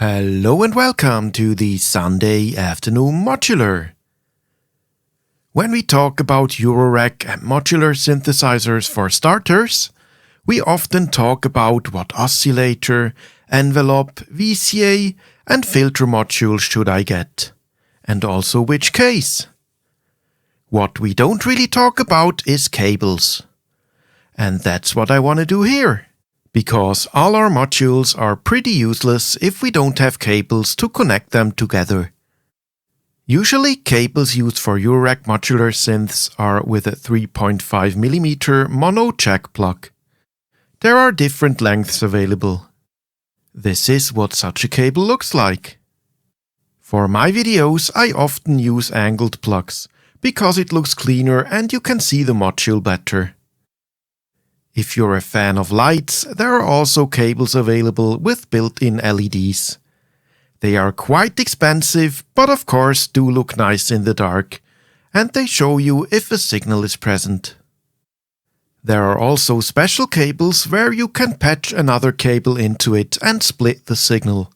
Hello and welcome to the Sunday Afternoon Modular. When we talk about Eurorack and modular synthesizers for starters, we often talk about what oscillator, envelope, VCA and filter module should I get, and also which case. What we don't really talk about is cables. And that's what I want to do here. Because all our modules are pretty useless if we don't have cables to connect them together. Usually cables used for Eurorack modular synths are with a 3.5mm mono jack plug. There are different lengths available. This is what such a cable looks like. For my videos I often use angled plugs, because it looks cleaner and you can see the module better. If you're a fan of lights, there are also cables available with built-in LEDs. They are quite expensive, but of course do look nice in the dark, and they show you if a signal is present. There are also special cables where you can patch another cable into it and split the signal.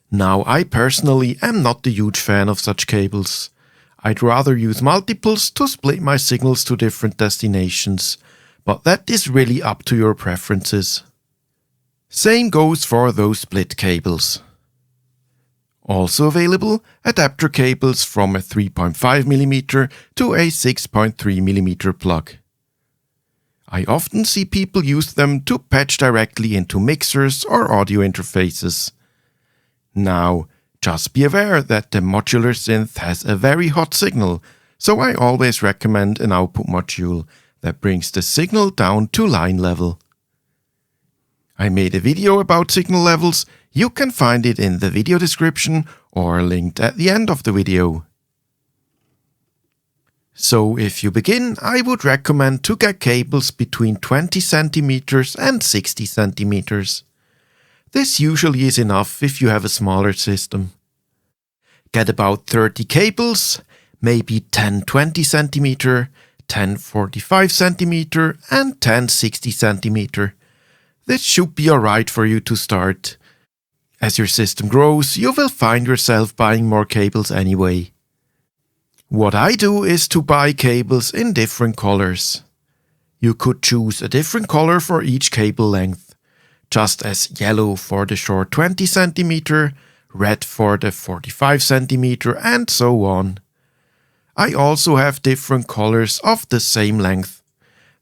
Now, I personally am not a huge fan of such cables. I'd rather use multiples to split my signals to different destinations. But that is really up to your preferences. Same goes for those split cables. Also available, adapter cables from a 3.5mm to a 6.3mm plug. I often see people use them to patch directly into mixers or audio interfaces. Now, just be aware that the modular synth has a very hot signal, so I always recommend an output module that brings the signal down to line level. I made a video about signal levels. You can find it in the video description or linked at the end of the video. So if you begin, I would recommend to get cables between 20cm and 60cm. This usually is enough if you have a smaller system. Get about 30 cables, maybe 10 20cm, 10 45cm and 10 60cm. This should be alright for you to start. As your system grows, you will find yourself buying more cables anyway. What I do is to buy cables in different colors. You could choose a different color for each cable length, just as yellow for the short 20cm, red for the 45cm and so on. I also have different colors of the same length.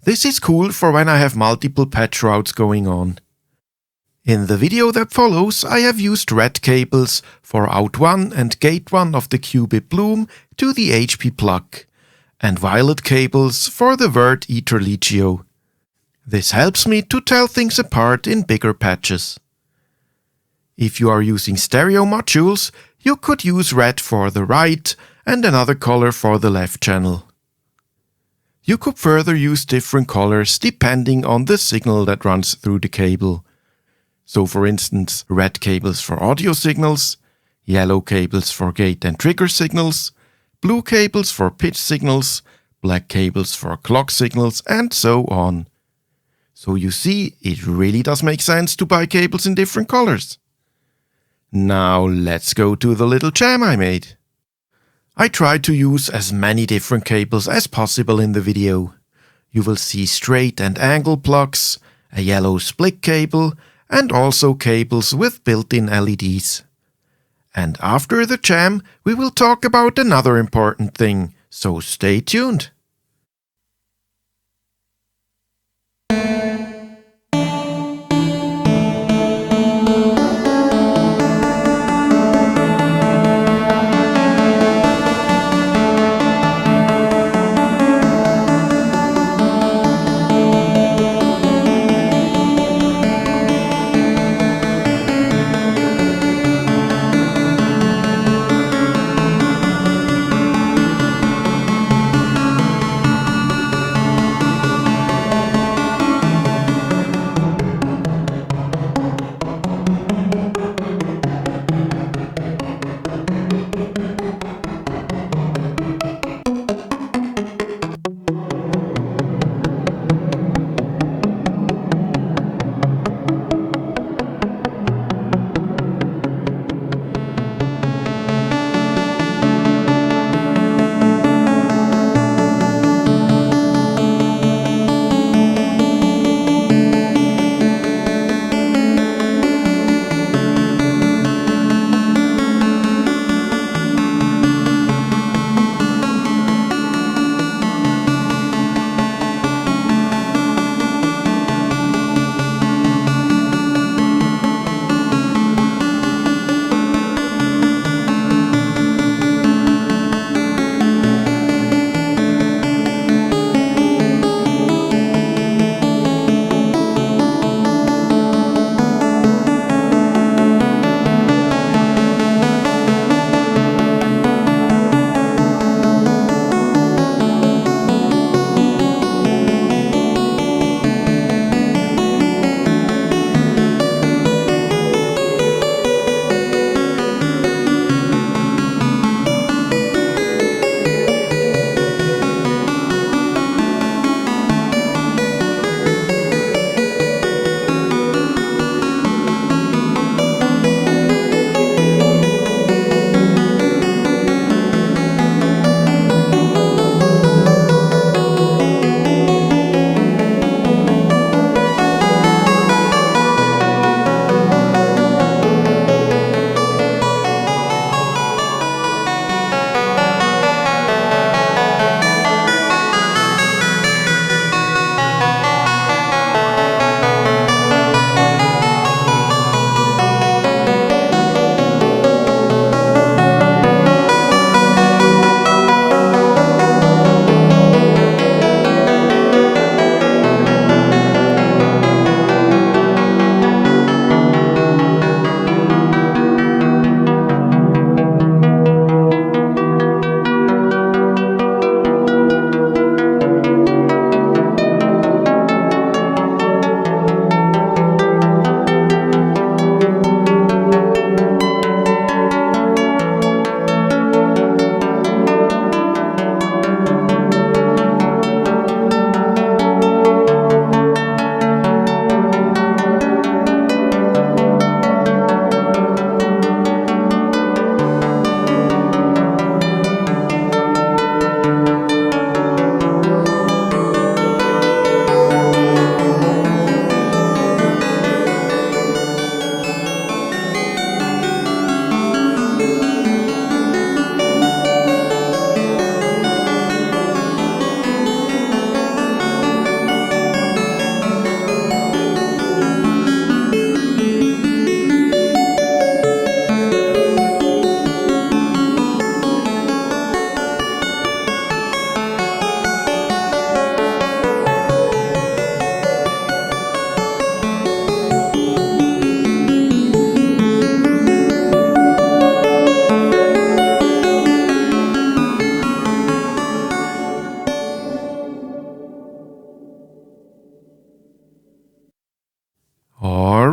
This is cool for when I have multiple patch routes going on. In the video that follows, I have used red cables for out 1 and gate 1 of the qubit Bloom to the HP plug, and violet cables for the Word Ether Legio. This helps me to tell things apart in bigger patches. If you are using stereo modules, you could use red for the right and another color for the left channel. You could further use different colors depending on the signal that runs through the cable. So for instance, red cables for audio signals, yellow cables for gate and trigger signals, blue cables for pitch signals, black cables for clock signals, and so on. So you see, it really does make sense to buy cables in different colors. Now let's go to the little jam I made. I tried to use as many different cables as possible in the video. You will see straight and angle plugs, a yellow split cable, and also cables with built-in LEDs. And after the jam, we will talk about another important thing, so stay tuned.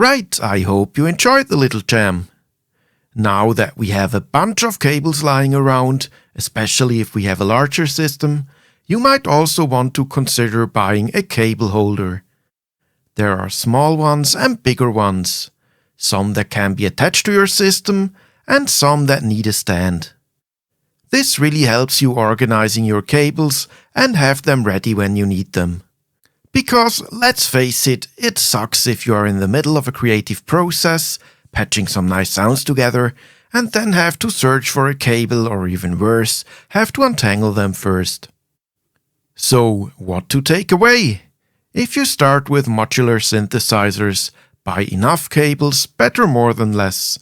Right, I hope you enjoyed the little jam. Now that we have a bunch of cables lying around, especially if we have a larger system, you might also want to consider buying a cable holder. There are small ones and bigger ones, some that can be attached to your system and some that need a stand. This really helps you organizing your cables and have them ready when you need them. Because, let's face it, it sucks if you are in the middle of a creative process, patching some nice sounds together, and then have to search for a cable or even worse, have to untangle them first. So, what to take away? If you start with modular synthesizers, buy enough cables, better more than less.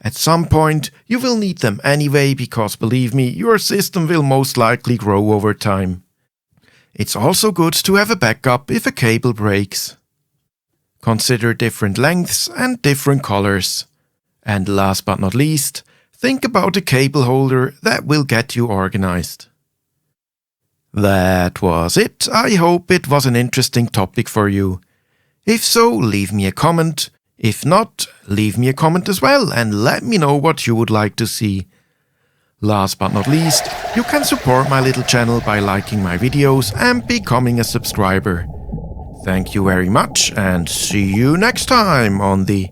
At some point, you will need them anyway because, believe me, your system will most likely grow over time. It's also good to have a backup if a cable breaks. Consider different lengths and different colors. And last but not least, think about a cable holder that will get you organized. That was it. I hope it was an interesting topic for you. If so, leave me a comment. If not, leave me a comment as well and let me know what you would like to see. Last but not least, you can support my little channel by liking my videos and becoming a subscriber. Thank you very much and see you next time on the